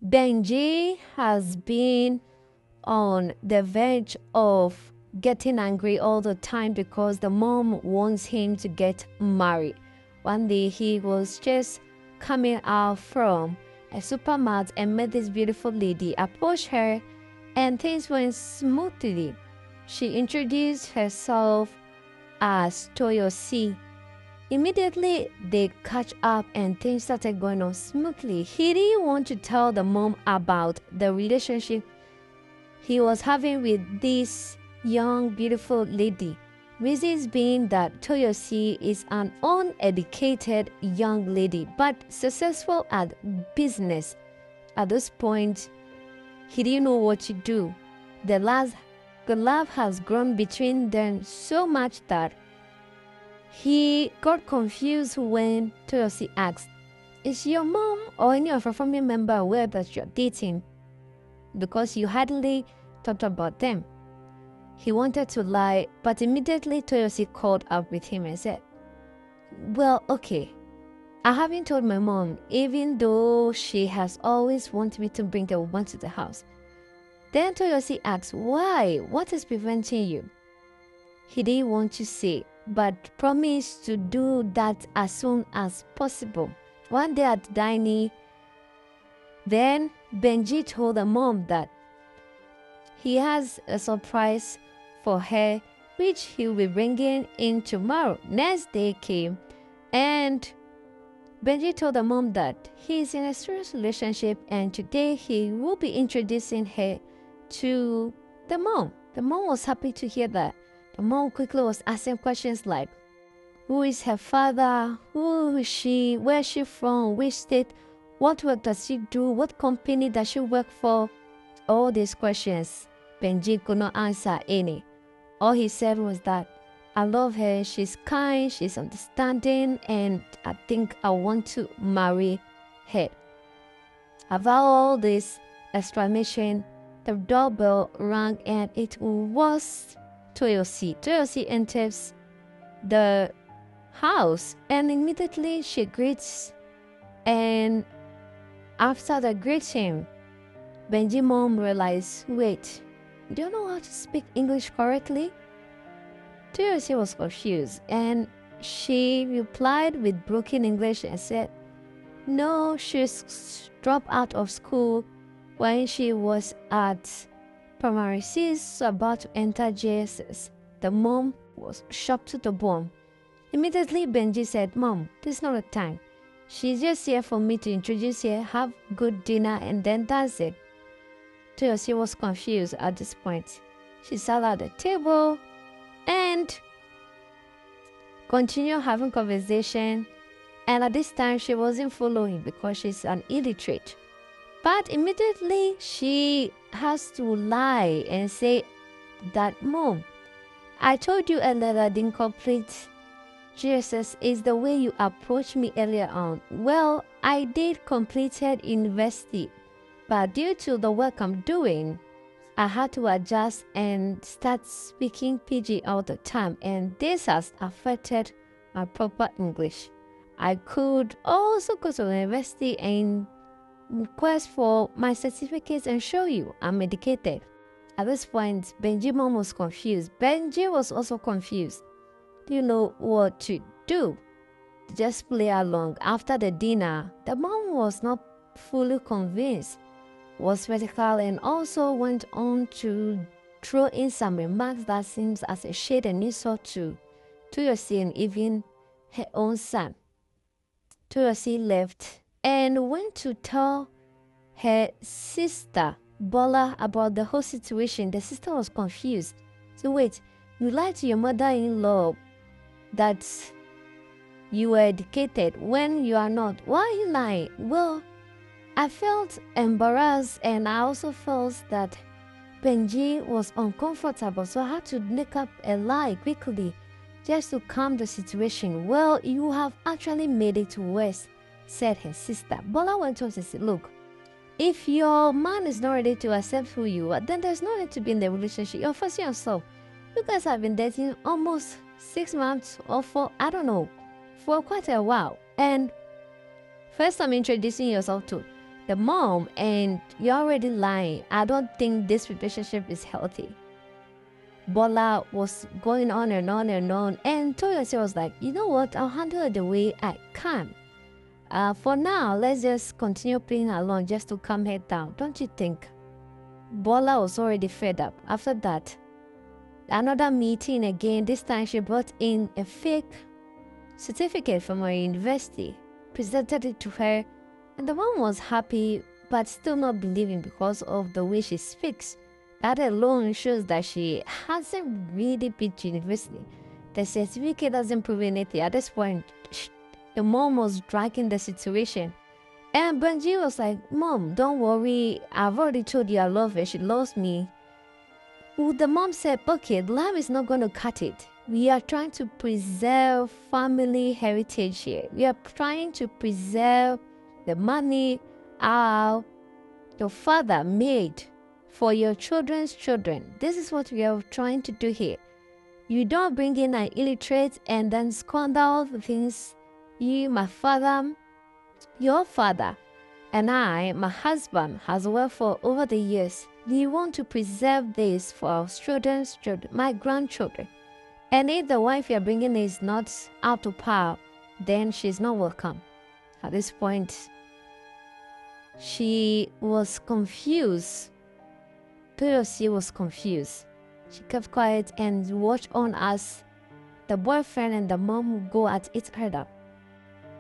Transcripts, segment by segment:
Benji has been on the verge of getting angry all the time because the mom wants him to get married. One day he was just coming out from a supermarket and met this beautiful lady, approached her, and things went smoothly. She introduced herself as Toyosi. Immediately they catch up and things started going on smoothly. He didn't want to tell the mom about the relationship he was having with this young beautiful lady. Reasons being that Toyosi is an uneducated young lady but successful at business. At this point, he didn't know what to do. The love has grown between them so much that he got confused when Toyosi asked, "Is your mom or any of your family member aware that you're dating?" Because you hardly talked about them. He wanted to lie, but immediately Toyosi called up with him and said, "Well, okay, I haven't told my mom, even though she has always wanted me to bring a woman to the house." Then Toyosi asked, "Why? What is preventing you?" He didn't want to say, but promised to do that as soon as possible. One day at dining, then Benji told the mom that he has a surprise for her, which he will be bringing in tomorrow. Next day came, and Benji told the mom that he is in a serious relationship, and today he will be introducing her to the mom. The mom was happy to hear that. The mom quickly was asking questions like, who is her father? Who is she? Where is she from? Which state? What work does she do? What company does she work for? All these questions, Benji could not answer any. All he said was that, "I love her, she's kind, she's understanding, and I think I want to marry her." After all this exclamation, the doorbell rang and it was Toyosi. Toyosi enters the house and immediately she greets, and after the greeting, Benji mom realized, wait, you don't know how to speak English correctly? Toyosi was confused and she replied with broken English and said, no, she's dropped out of school when she was at primary 6, about to enter JSS. The mom was shocked to the bone. Immediately Benji said, "Mom, this is not the time. She's just here for me to introduce her, have good dinner, and then that's it." Toyosi was confused at this point. She sat at the table and continued having conversation, and at this time she wasn't following because she's an illiterate. But immediately she has to lie and say that, "Mom, I told you earlier that I didn't complete GSS is the way you approached me earlier on. Well, I did completed university, but due to the work I'm doing, I had to adjust and start speaking PG all the time, and this has affected my proper English. I could also go to the university and request for my certificates and show you I'm educated." At this point, Benji mom was confused. Benji was also confused. You know what to do. Just play along. After the dinner, the mom was not fully convinced, was critical, and also went on to throw in some remarks that seems as a shade and insult to Toyosi and even her own son. Toyosi left and went to tell her sister Bola about the whole situation. The sister was confused. So wait, you lied to your mother-in-law that you were educated when you are not. Why are you lying? Well, I felt embarrassed and I also felt that Benji was uncomfortable, so I had to make up a lie quickly just to calm the situation. Well, you have actually made it worse, said her sister. Bola went on to say, look, if your man is not ready to accept who you are, then there's no need to be in the relationship. You're forcing yourself. You guys have been dating almost 6 months or I don't know, for quite a while. And first time introducing yourself to the mom, and you're already lying. I don't think this relationship is healthy. Bola was going on and on and on, and Toyosi was like, you know what, I'll handle it the way I can. For now, let's just continue playing along just to calm her down, don't you think? Bola was already fed up. After that, another meeting again. This time she brought in a fake certificate from her university, presented it to her, and the mom was happy but still not believing because of the way she speaks. That alone shows that she hasn't really been to university. The certificate doesn't prove anything. At this point, the mom was dragging the situation. And Benji was like, Mom, don't worry. I've already told you I love her. She loves me. Well, the mom said, okay, love is not going to cut it. We are trying to preserve family heritage here. We are trying to preserve the money our your father made for your children's children. This is what we are trying to do here. You don't bring in an illiterate and then squander all the things you, my father, your father, and I, my husband, has worked for over the years. We want to preserve this for our children's children, my grandchildren. And if the wife you're bringing is not up to par, then she's not welcome. At this point, she was confused. Toyosi was confused. She kept quiet and watched on as the boyfriend and the mom would go at each other.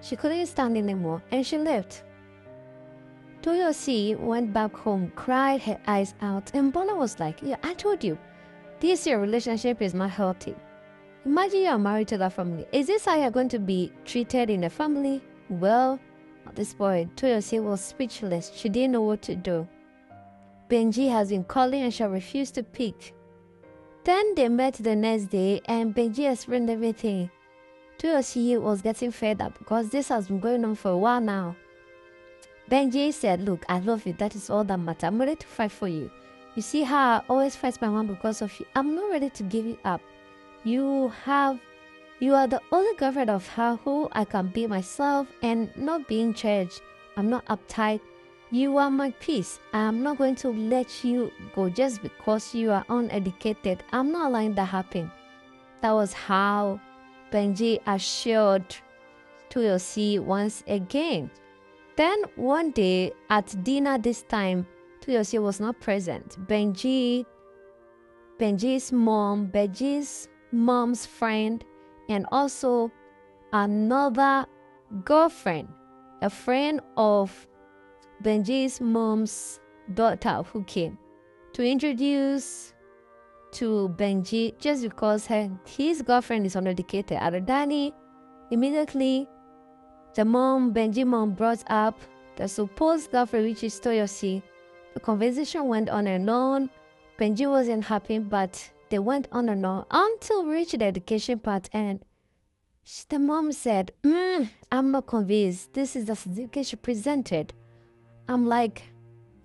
She couldn't stand anymore and she left. Toyosi went back home, cried her eyes out, and Bola was like, yeah, I told you, this your relationship is not healthy. Imagine you are married to that family. Is this how you're going to be treated in the family? Well, at this point, Toyosi was speechless. She didn't know what to do. Benji has been calling and she refused to pick. Then they met the next day and Benji explained everything. Toyosi was getting fed up because this has been going on for a while now. Benji said, look, I love you. That is all that matters. I'm ready to fight for you. You see how I always fight my mom because of you. I'm not ready to give you up. You are the only girlfriend of her who I can be myself and not be in charge. I'm not uptight. You are my peace. I'm not going to let you go just because you are uneducated. I'm not allowing that happen. That was how Benji assured Toyosi once again. Then one day at dinner this time, Toyosi was not present. Benji's mom's friend, and also another girlfriend, a friend of Benji's mom's daughter who came to introduce to Benji just because his girlfriend is uneducated. Adani immediately Benji mom brought up the supposed girlfriend, which is Toyosi. The conversation went on and on. Benji wasn't happy, but they went on and on until we reached the education part, and the mom said, I'm not convinced. This is the certificate she presented. I'm like,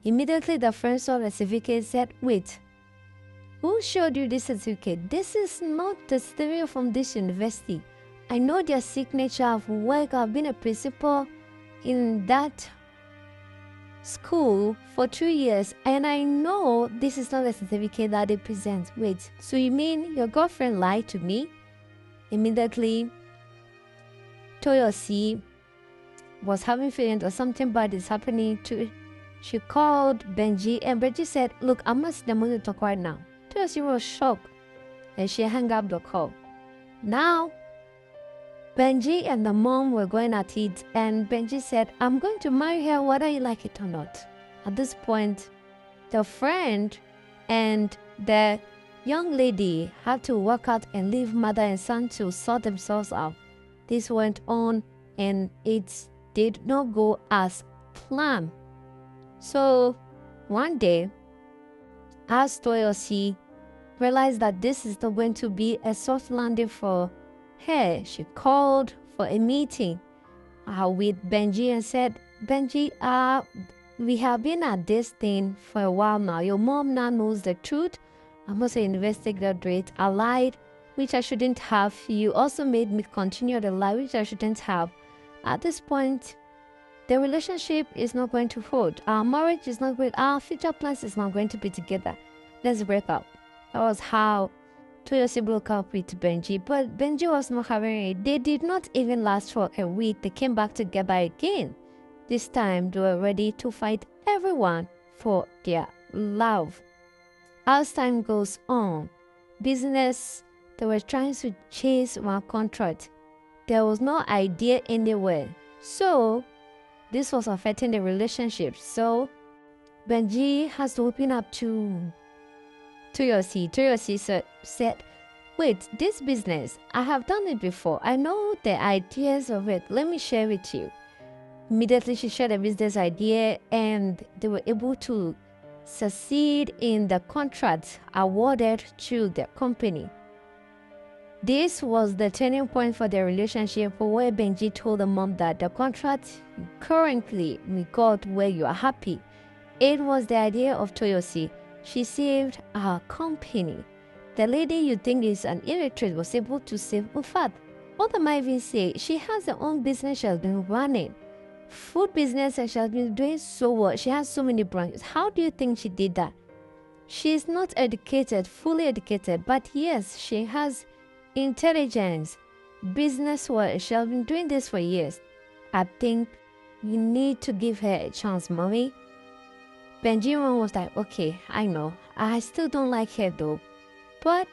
immediately the friend saw the certificate said, wait, who showed you this certificate? This is not the certificate from this university. I know their signature of work. I've been a principal in that school for 2 years, and I know this is not a certificate that they present. Wait, so you mean your girlfriend lied to me? Immediately, Toyosi was having feelings that something bad is happening to. She called Benji, and Benji said, look, I'm not in the mood to talk right now. Toyosi was shocked, and she hung up the call. Now, Benji and the mom were going at it, and Benji said, I'm going to marry her whether you like it or not. At this point, the friend and the young lady had to work out and leave mother and son to sort themselves out. This went on and it did not go as planned. So one day, as Toyosi realized that this is not going to be a soft landing for her, she called for a meeting with Benji and said, Benji, we have been at this thing for a while now. Your mom now knows the truth. I'm also a university graduate. I lied, which I shouldn't have. You also made me continue the lie, which I shouldn't have. At this point, the relationship is not going to hold. Our marriage is not going, our future plans is not going to be together. Let's break up. That was how Toyosi broke up with Benji, but Benji was not having it. They did not even last for a week. They came back together again. This time, they were ready to fight everyone for their love. As time goes on, business, they were trying to chase one contract. There was no idea anywhere. So, this was affecting the relationship. So, Benji has to open up to Toyosi. Toyosi said, wait, this business, I have done it before. I know the ideas of it. Let me share with you. Immediately, she shared a business idea and they were able to succeed in the contract awarded to the company. This was the turning point for their relationship, where Benji told the mom that the contract currently we got where you are happy. It was the idea of Toyosi. She saved our company. The lady you think is an illiterate was able to save. In fact, what am I even say? She has her own business she has been running. Food business and she has been doing so well. She has so many branches. How do you think she did that? She is not educated, fully educated, but yes, she has intelligence, business work. She has been doing this for years. I think you need to give her a chance, mommy. Benji was like, okay, I know. I still don't like her though. But,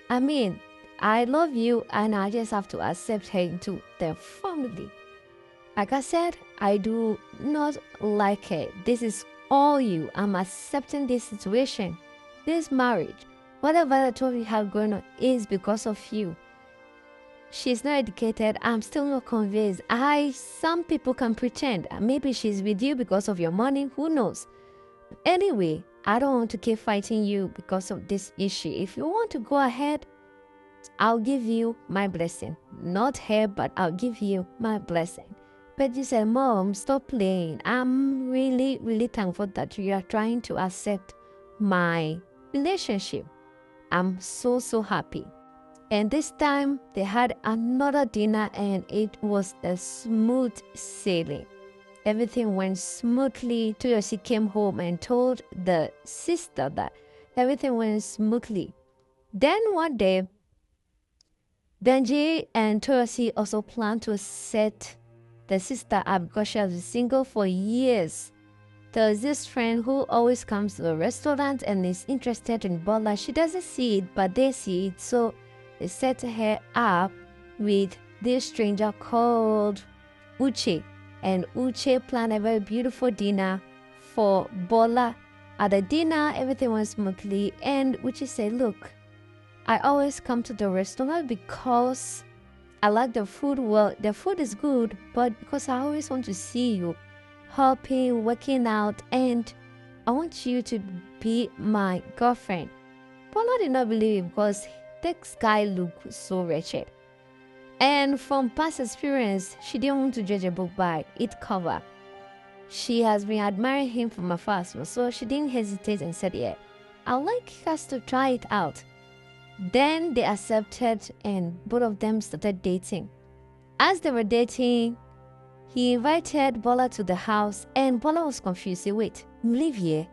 I mean, I love you and I just have to accept her into the family. Like I said, I do not like her. This is all you. I'm accepting this situation. This marriage, whatever the trouble you have going on is because of you. She's not educated. I'm still not convinced. Some people can pretend. Maybe she's with you because of your money. Who knows? Anyway, I don't want to keep fighting you because of this issue. If you want to go ahead, I'll give you my blessing. Not her, but I'll give you my blessing. But you said, Mom, stop playing. I'm really, really thankful that you are trying to accept my relationship. I'm so, so happy. And this time, they had another dinner and it was a smooth sailing. Everything went smoothly. Toyosi came home and told the sister that everything went smoothly. Then one day, Benji and Toyosi also planned to set the sister up because she has been single for years. There's this friend who always comes to the restaurant and is interested in Bola. She doesn't see it, but they see it. So they set her up with this stranger called Uche. And Uche planned a very beautiful dinner for Bola. At the dinner, everything went smoothly. And Uche said, look, I always come to the restaurant because I like the food. Well, the food is good, but because I always want to see you helping, working out, and I want you to be my girlfriend. Bola did not believe it because this guy looked so wretched. And from past experience, she didn't want to judge a book by its cover. She has been admiring him from afar, so she didn't hesitate and said, yeah, I'd like us to try it out. Then they accepted and both of them started dating. As they were dating, he invited Bola to the house and Bola was confused. Say, wait, you live here?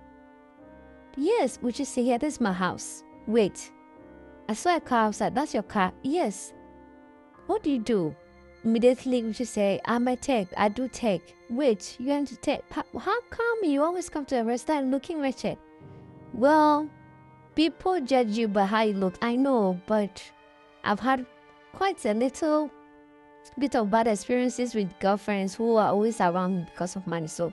Yes, would you say, yeah, this is my house. Wait, I saw a car outside. That's your car? Yes. What do you do? Immediately, would you say, I'm a tech. I do tech. Wait, you're into tech. How come you always come to a restaurant looking wretched? Well, people judge you by how you look. I know, but I've had quite a little bit of bad experiences with girlfriends who are always around me because of money. So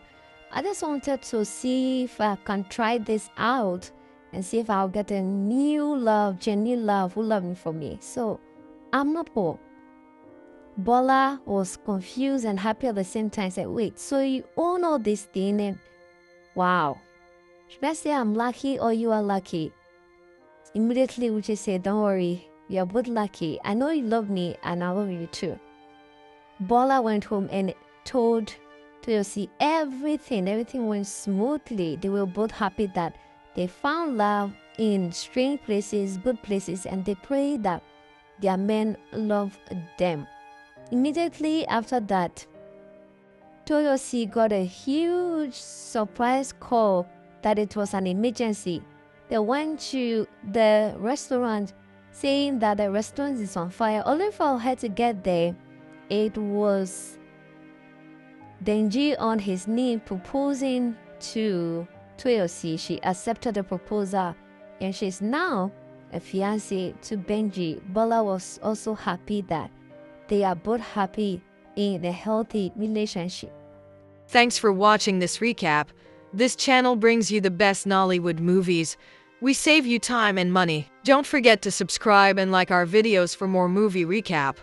I just wanted to see if I can try this out and see if I'll get a new love, genuine love who love me for me. So I'm not poor. Bola was confused and happy at the same time. Said, wait, so you own all this thing? And wow. Should I say I'm lucky or you are lucky? Immediately Uche said, don't worry, you're both lucky. I know you love me and I love you too. Bola went home and told Toyosi everything. Everything went smoothly. They were both happy that they found love in strange places, good places, and they prayed that their men love them. Immediately after that, Toyosi got a huge surprise call that it was an emergency. They went to the restaurant saying that the restaurant is on fire. Only for her to get there, it was Benji on his knee proposing to Toyosi. She accepted the proposal and she's now a fiancée to Benji. Bola was also happy that they are both happy in a healthy relationship. Thanks for watching this recap. This channel brings you the best Nollywood movies. We save you time and money. Don't forget to subscribe and like our videos for more movie recap.